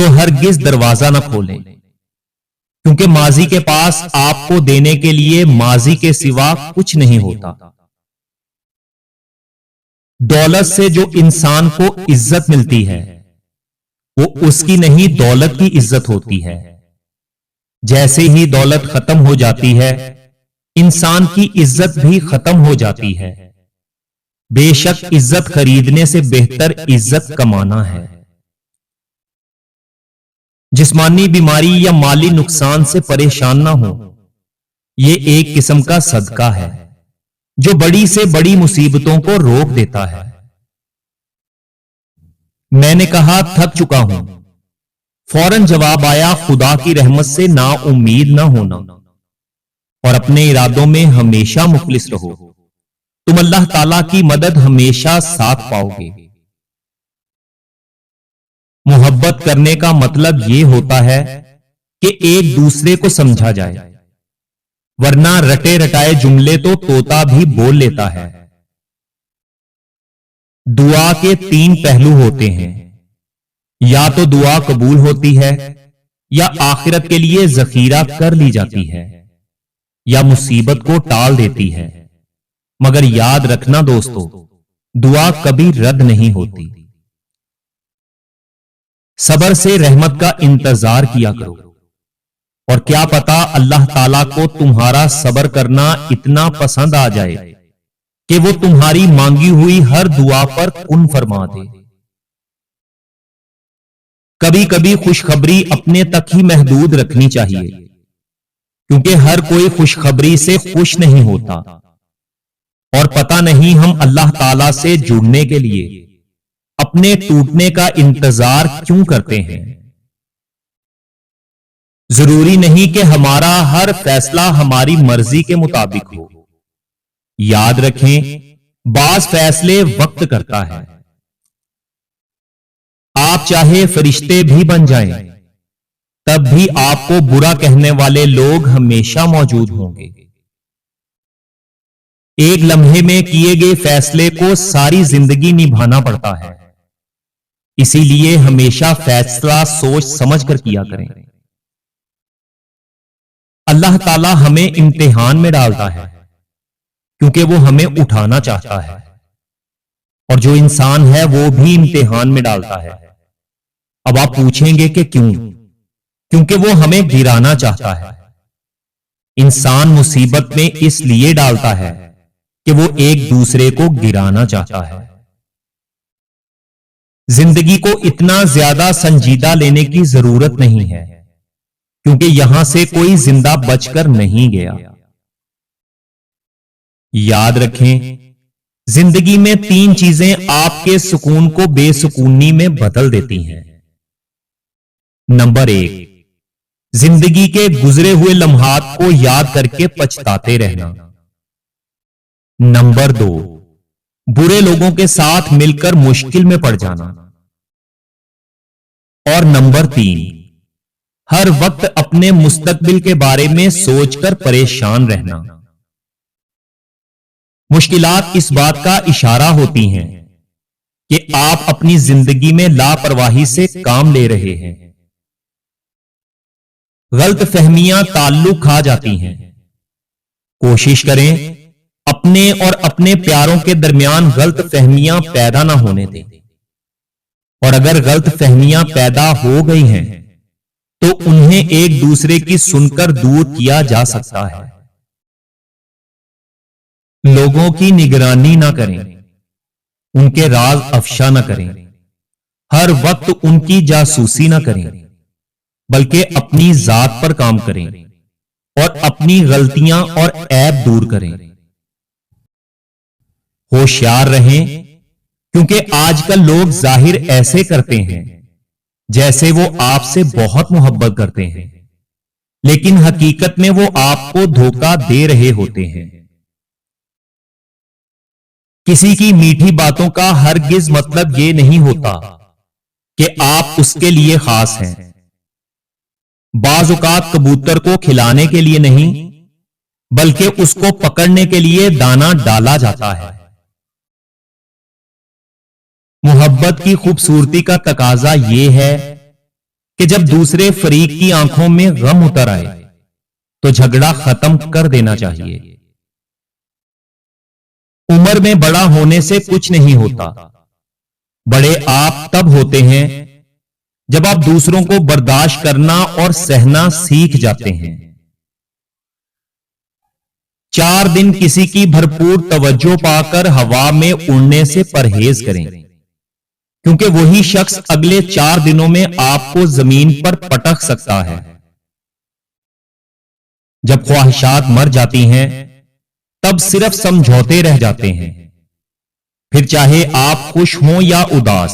تو ہرگز دروازہ نہ کھولیں، کیونکہ ماضی کے پاس آپ کو دینے کے لیے ماضی کے سوا کچھ نہیں ہوتا۔ دولت سے جو انسان کو عزت ملتی ہے وہ اس کی نہیں دولت کی عزت ہوتی ہے۔ جیسے ہی دولت ختم ہو جاتی ہے انسان کی عزت بھی ختم ہو جاتی ہے۔ بے شک عزت خریدنے سے بہتر عزت کمانا ہے۔ جسمانی بیماری یا مالی نقصان سے پریشان نہ ہو، یہ ایک قسم کا صدقہ ہے جو بڑی سے بڑی مصیبتوں کو روک دیتا ہے۔ میں نے کہا تھک چکا ہوں، فوراً جواب آیا خدا کی رحمت سے نا امید نہ ہونا اور اپنے ارادوں میں ہمیشہ مخلص رہو، تم اللہ تعالی کی مدد ہمیشہ ساتھ پاؤ گے۔ محبت کرنے کا مطلب یہ ہوتا ہے کہ ایک دوسرے کو سمجھا جائے، ورنہ رٹے رٹائے جملے تو طوطا بھی بول لیتا ہے۔ دعا کے تین پہلو ہوتے ہیں، یا تو دعا قبول ہوتی ہے، یا آخرت کے لیے ذخیرہ کر لی جاتی ہے، یا مصیبت کو ٹال دیتی ہے۔ مگر یاد رکھنا دوستو، دعا کبھی رد نہیں ہوتی۔ صبر سے رحمت کا انتظار کیا کرو، اور کیا پتا اللہ تعالیٰ کو تمہارا صبر کرنا اتنا پسند آ جائے کہ وہ تمہاری مانگی ہوئی ہر دعا پر کن فرما دے۔ کبھی کبھی خوشخبری اپنے تک ہی محدود رکھنی چاہیے، کیونکہ ہر کوئی خوشخبری سے خوش نہیں ہوتا، اور پتہ نہیں ہم اللہ تعالیٰ سے جڑنے کے لیے اپنے ٹوٹنے کا انتظار کیوں کرتے ہیں۔ ضروری نہیں کہ ہمارا ہر فیصلہ ہماری مرضی کے مطابق ہو۔ یاد رکھیں، بعض فیصلے وقت کرتا ہے۔ آپ چاہے فرشتے بھی بن جائیں، تب بھی آپ کو برا کہنے والے لوگ ہمیشہ موجود ہوں گے۔ ایک لمحے میں کیے گئے فیصلے کو ساری زندگی نبھانا پڑتا ہے، اسی لیے ہمیشہ فیصلہ سوچ سمجھ کر کیا کریں۔ اللہ تعالیٰ ہمیں امتحان میں ڈالتا ہے کیونکہ وہ ہمیں اٹھانا چاہتا ہے، اور جو انسان ہے وہ بھی امتحان میں ڈالتا ہے۔ اب آپ پوچھیں گے کہ کیوں؟ کیونکہ وہ ہمیں گرانا چاہتا ہے۔ انسان مصیبت میں اس لیے ڈالتا ہے کہ وہ ایک دوسرے کو گرانا چاہتا ہے۔ زندگی کو اتنا زیادہ سنجیدہ لینے کی ضرورت نہیں ہے، کیونکہ یہاں سے کوئی زندہ بچ کر نہیں گیا۔ یاد رکھیں، زندگی میں تین چیزیں آپ کے سکون کو بے سکونی میں بدل دیتی ہیں۔ نمبر 1، زندگی کے گزرے ہوئے لمحات کو یاد کر کے پچھتاتے رہنا۔ نمبر 2، برے لوگوں کے ساتھ مل کر مشکل میں پڑ جانا۔ اور نمبر 3، ہر وقت اپنے مستقبل کے بارے میں سوچ کر پریشان رہنا۔ مشکلات اس بات کا اشارہ ہوتی ہیں کہ آپ اپنی زندگی میں لاپرواہی سے کام لے رہے ہیں۔ غلط فہمیاں تعلق کھا جاتی ہیں۔ کوشش کریں اپنے اور اپنے پیاروں کے درمیان غلط فہمیاں پیدا نہ ہونے دیں، اور اگر غلط فہمیاں پیدا ہو گئی ہیں تو انہیں ایک دوسرے کی سن کر دور کیا جا سکتا ہے۔ لوگوں کی نگرانی نہ کریں، ان کے راز افشا نہ کریں، ہر وقت ان کی جاسوسی نہ کریں، بلکہ اپنی ذات پر کام کریں اور اپنی غلطیاں اور عیب دور کریں۔ ہوشیار رہیں، کیونکہ آج کل لوگ ظاہر ایسے کرتے ہیں جیسے وہ آپ سے بہت محبت کرتے ہیں، لیکن حقیقت میں وہ آپ کو دھوکہ دے رہے ہوتے ہیں۔ کسی کی میٹھی باتوں کا ہرگز مطلب یہ نہیں ہوتا کہ آپ اس کے لیے خاص ہیں۔ بعض اوقات کبوتر کو کھلانے کے لیے نہیں، بلکہ اس کو پکڑنے کے لیے دانہ ڈالا جاتا ہے۔ محبت کی خوبصورتی کا تقاضا یہ ہے کہ جب دوسرے فریق کی آنکھوں میں غم اتر آئے تو جھگڑا ختم کر دینا چاہیے۔ عمر میں بڑا ہونے سے کچھ نہیں ہوتا، بڑے آپ تب ہوتے ہیں جب آپ دوسروں کو برداشت کرنا اور سہنا سیکھ جاتے ہیں۔ 4 دن کسی کی بھرپور توجہ پا کر ہوا میں اڑنے سے پرہیز کریں، کیونکہ وہی شخص اگلے 4 دنوں میں آپ کو زمین پر پٹک سکتا ہے۔ جب خواہشات مر جاتی ہیں تب صرف سمجھوتے رہ جاتے ہیں، پھر چاہے آپ خوش ہوں یا اداس،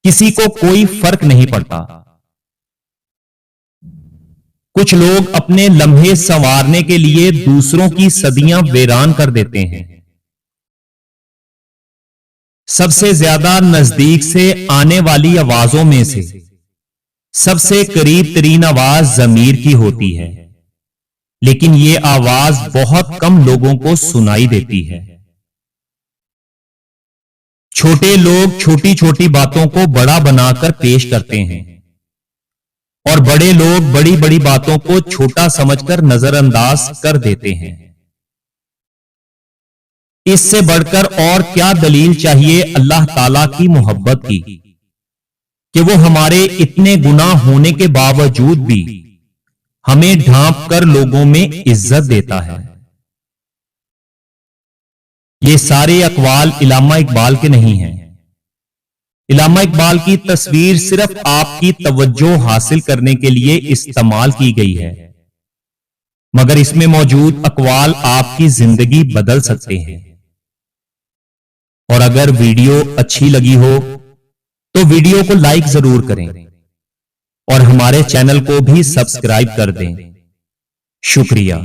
کسی کو کوئی فرق نہیں پڑتا۔ کچھ لوگ اپنے لمحے سنوارنے کے لیے دوسروں کی صدیاں ویران کر دیتے ہیں۔ سب سے زیادہ نزدیک سے آنے والی آوازوں میں سے سب سے قریب ترین آواز ضمیر کی ہوتی ہے، لیکن یہ آواز بہت کم لوگوں کو سنائی دیتی ہے۔ چھوٹے لوگ چھوٹی چھوٹی باتوں کو بڑا بنا کر پیش کرتے ہیں، اور بڑے لوگ بڑی بڑی باتوں کو چھوٹا سمجھ کر نظر انداز کر دیتے ہیں۔ اس سے بڑھ کر اور کیا دلیل چاہیے اللہ تعالیٰ کی محبت کی کہ وہ ہمارے اتنے گناہ ہونے کے باوجود بھی ہمیں ڈھانپ کر لوگوں میں عزت دیتا ہے۔ یہ سارے اقوال علامہ اقبال کے نہیں ہیں۔ علامہ اقبال کی تصویر صرف آپ کی توجہ حاصل کرنے کے لیے استعمال کی گئی ہے، مگر اس میں موجود اقوال آپ کی زندگی بدل سکتے ہیں۔ اور اگر ویڈیو اچھی لگی ہو تو ویڈیو کو لائک ضرور کریں اور ہمارے چینل کو بھی سبسکرائب کر دیں۔ شکریہ۔